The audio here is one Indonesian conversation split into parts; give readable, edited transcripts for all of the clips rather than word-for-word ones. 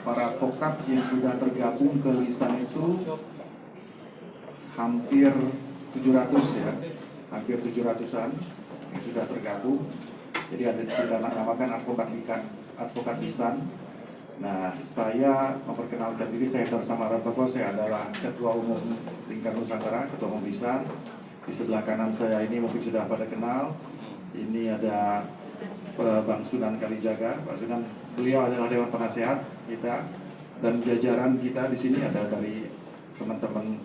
para advokat yang sudah tergabung ke Lisan itu hampir 700 ya, hampir 700-an yang sudah tergabung. Jadi ada kita namakan advokat Lisan. Nah, saya memperkenalkan diri, saya Dr. Samarantopo, saya adalah Ketua Umum Lingkar Nusantara, Ketua Umum Lisan. Di sebelah kanan saya ini mungkin sudah pada kenal, ini ada Bang Sunan Kalijaga. Pak Sunan, beliau adalah Dewan Penasehat kita, dan jajaran kita di sini ada dari teman-teman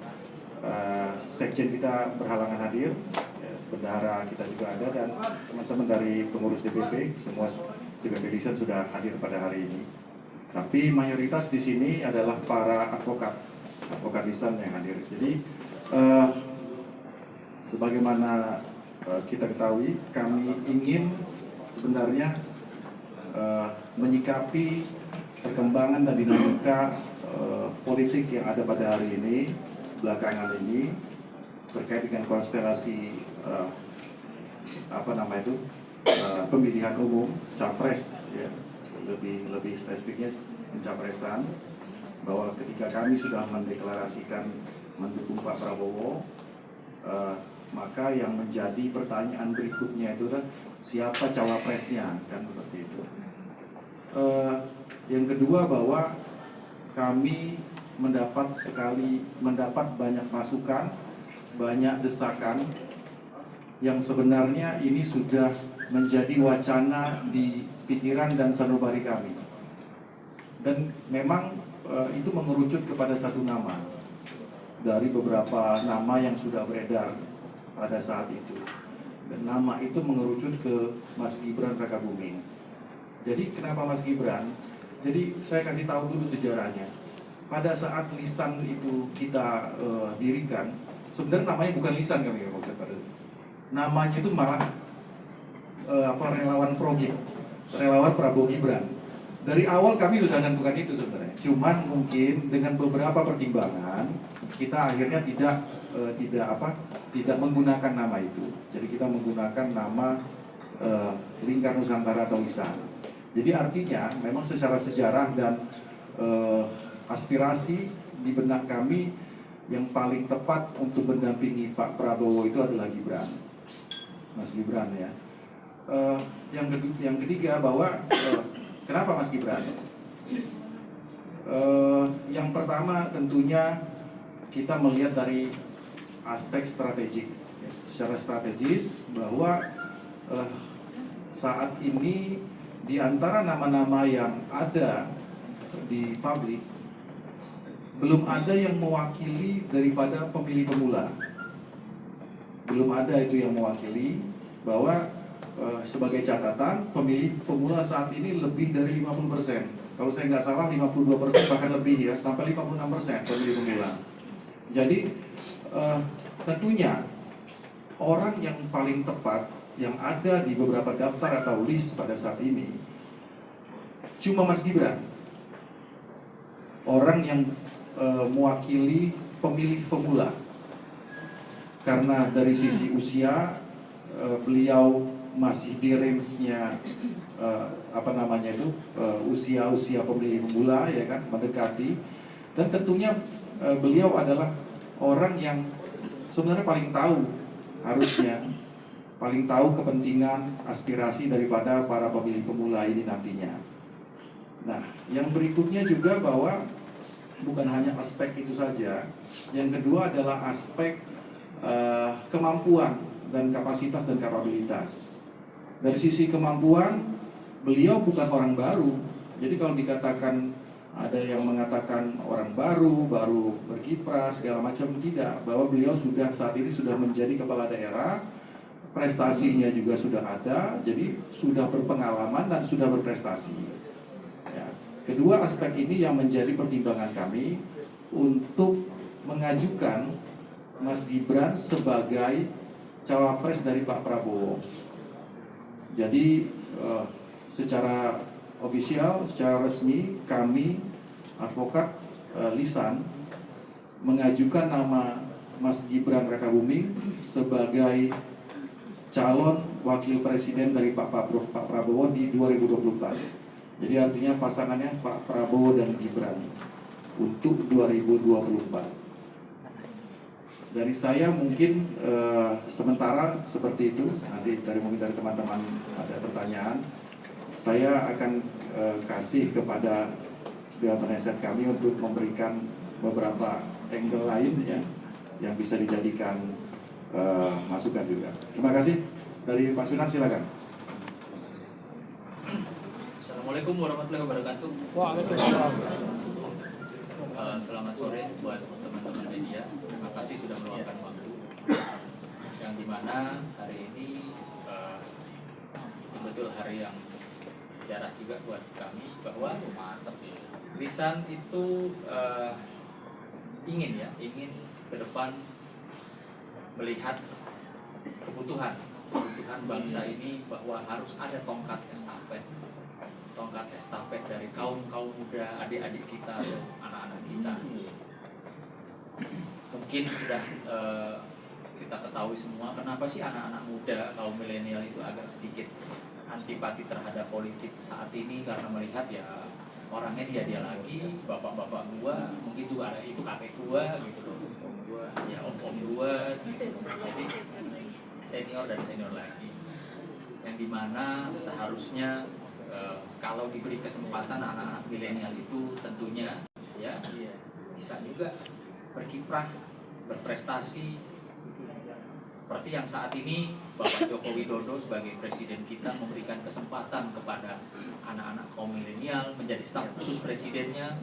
sekjen kita berhalangan hadir, bendahara kita juga ada, dan teman-teman dari pengurus DPP, semua DPP Lisan sudah hadir pada hari ini. Tapi mayoritas di sini adalah para advokat Lisan yang hadir. Jadi sebagaimana kita ketahui, kami ingin sebenarnya menyikapi perkembangan dan dinamika politik yang ada pada hari ini, belakangan ini, terkait dengan konstelasi pemilihan umum capres, ya, lebih spesifiknya pencapresan, bahwa ketika kami sudah mendeklarasikan mendukung Pak Prabowo, maka yang menjadi pertanyaan berikutnya itu kan siapa cawapresnya, kan seperti itu. Yang kedua, bahwa kami mendapat banyak masukan, banyak desakan yang sebenarnya ini sudah menjadi wacana di pikiran dan sanubari kami. Dan memang itu mengerucut kepada satu nama dari beberapa nama yang sudah beredar pada saat itu. Dan nama itu mengerucut ke Mas Gibran Rakabuming. Jadi kenapa Mas Gibran? Jadi saya kasih tahu dulu sejarahnya. Pada saat Lisan itu kita dirikan, sebenarnya namanya bukan Lisan kami ya, namanya itu malah relawan project, relawan Prabowo Gibran. Dari awal kami sudah menentukan itu sebenarnya. Cuman mungkin dengan beberapa pertimbangan kita akhirnya tidak menggunakan nama itu. Jadi kita menggunakan nama Lingkar Nusantara atau Lisan. Jadi artinya memang secara sejarah dan aspirasi di benak kami yang paling tepat untuk mendampingi Pak Prabowo itu adalah Gibran, Mas Gibran ya. Yang ketiga, bahwa kenapa Mas Gibran? Yang pertama tentunya kita melihat dari aspek strategik, ya, secara strategis, bahwa saat ini di antara nama-nama yang ada di publik, belum ada yang mewakili daripada pemilih pemula. Belum ada itu yang mewakili, bahwa sebagai catatan, pemilih pemula saat ini lebih dari 50%. Kalau saya nggak salah 52%, bahkan lebih ya, sampai 56% pemilih pemula. Jadi tentunya orang yang paling tepat yang ada di beberapa daftar atau list pada saat ini cuma Mas Gibran. Orang yang mewakili pemilih pemula. Karena dari sisi usia, beliau masih di range-nya usia pemilih pemula, ya kan, mendekati. Dan tentunya beliau adalah orang yang sebenarnya paling tahu kepentingan, aspirasi daripada para pemilih pemula ini nantinya. Nah, yang berikutnya juga bahwa bukan hanya aspek itu saja. Yang kedua adalah aspek kemampuan dan kapasitas dan kapabilitas. Dari sisi kemampuan, beliau bukan orang baru. Jadi kalau dikatakan ada yang mengatakan orang baru berkiprah segala macam, tidak. Bahwa beliau saat ini sudah menjadi kepala daerah, prestasinya juga sudah ada, jadi sudah berpengalaman dan sudah berprestasi. Ya. Kedua aspek ini yang menjadi pertimbangan kami untuk mengajukan Mas Gibran sebagai cawapres dari Pak Prabowo. Jadi secara ofisial, secara resmi, kami advokat Lisan mengajukan nama Mas Gibran Rakabuming sebagai calon wakil presiden dari Pak Prabowo di 2024. Jadi artinya pasangannya Pak Prabowo dan Gibran untuk 2024. Dari saya mungkin sementara seperti itu. Nanti mungkin dari teman-teman ada pertanyaan, saya akan kasih kepada Dewan Penasihat kami untuk memberikan beberapa angle lain ya, yang bisa dijadikan masukan juga. Terima kasih. Dari Pak Sunan silakan. Assalamualaikum warahmatullahi wabarakatuh. Waalaikumsalam. Selamat sore buat teman-teman media. Terima kasih sudah meluangkan waktu. Yang dimana hari ini betul-betul hari yang sejarah juga buat kami, bahwa lisan itu ingin ke depan melihat kebutuhan bangsa ini, bahwa harus ada tongkat estafet dari kaum muda, adik-adik kita atau anak-anak kita. Mungkin sudah kita ketahui semua kenapa sih anak-anak muda, kaum milenial itu agak sedikit antipati terhadap politik saat ini, karena melihat ya orangnya dia lagi, bapak-bapak gua, mungkin juga ada itu kakek gua gitu loh, om gua, ya om gua, jadi senior dan senior lagi, yang dimana seharusnya kalau diberi kesempatan anak-anak milenial itu tentunya ya bisa juga berkiprah, berprestasi seperti yang saat ini Bapak Joko Widodo sebagai presiden kita memberikan kesempatan kepada anak-anak kaum milenial menjadi staf khusus presidennya,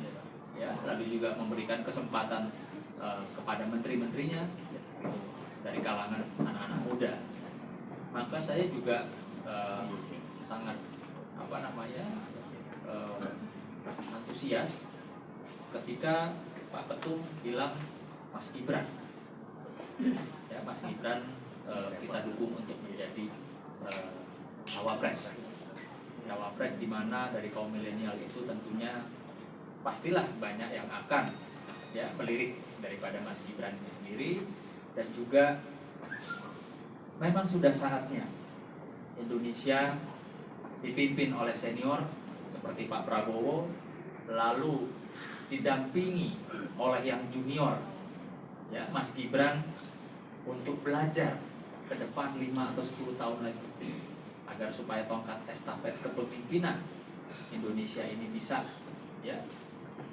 ya, lalu juga memberikan kesempatan kepada menteri-menterinya dari kalangan anak-anak muda. Maka saya juga sangat antusias ketika Pak Ketum bilang Mas Gibran, ya Mas Gibran kita dukung untuk menjadi cawapres di mana dari kaum milenial itu tentunya pastilah banyak yang akan ya melirik daripada Mas Gibran itu sendiri, dan juga memang sudah saatnya Indonesia dipimpin oleh senior seperti Pak Prabowo, lalu didampingi oleh yang junior, ya Mas Gibran, untuk belajar ke depan 5 atau 10 tahun lagi, agar supaya tongkat estafet kepemimpinan Indonesia ini bisa ya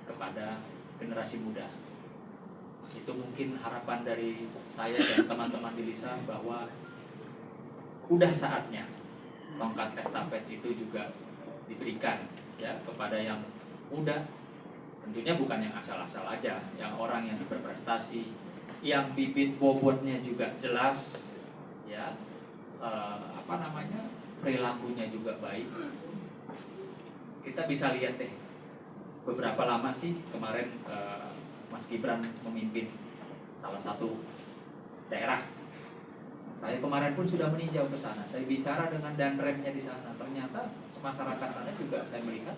kepada generasi muda. Itu mungkin harapan dari saya dan teman-teman di LISA, bahwa udah saatnya tongkat estafet itu juga diberikan ya kepada yang muda, tentunya bukan yang asal-asal aja, yang orang yang berprestasi, yang bibit bobotnya juga jelas, ya perilakunya juga baik. Kita bisa lihat deh beberapa lama sih kemarin Mas Gibran memimpin salah satu daerah. Saya kemarin pun sudah meninjau ke sana. Saya bicara dengan danremnya di sana. Ternyata masyarakat sana juga saya melihat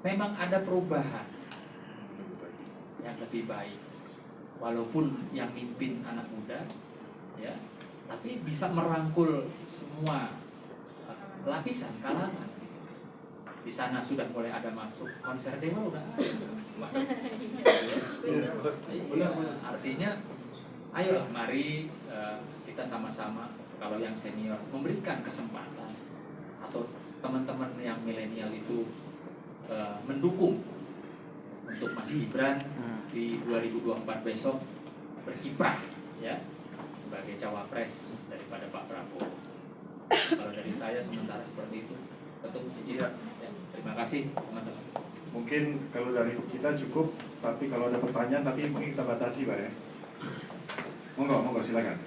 memang ada perubahan yang lebih baik. Walaupun yang mimpin anak muda, ya, tapi bisa merangkul semua lapisan kalangan. Di sana sudah mulai ada masuk konser dewa, udah ada. Artinya, ayolah mari kita sama-sama, kalau yang senior memberikan kesempatan, atau teman-teman yang milenial itu mendukung untuk Mas Gibran di 2024 besok berkiprah ya sebagai cawapres daripada Pak Prabowo. Kalau dari saya sementara seperti itu. Ketum ya. Terima kasih teman-teman. Mungkin kalau dari kita cukup, tapi kalau ada pertanyaan, tapi mungkin kita batasi Pak ya. Monggo silakan.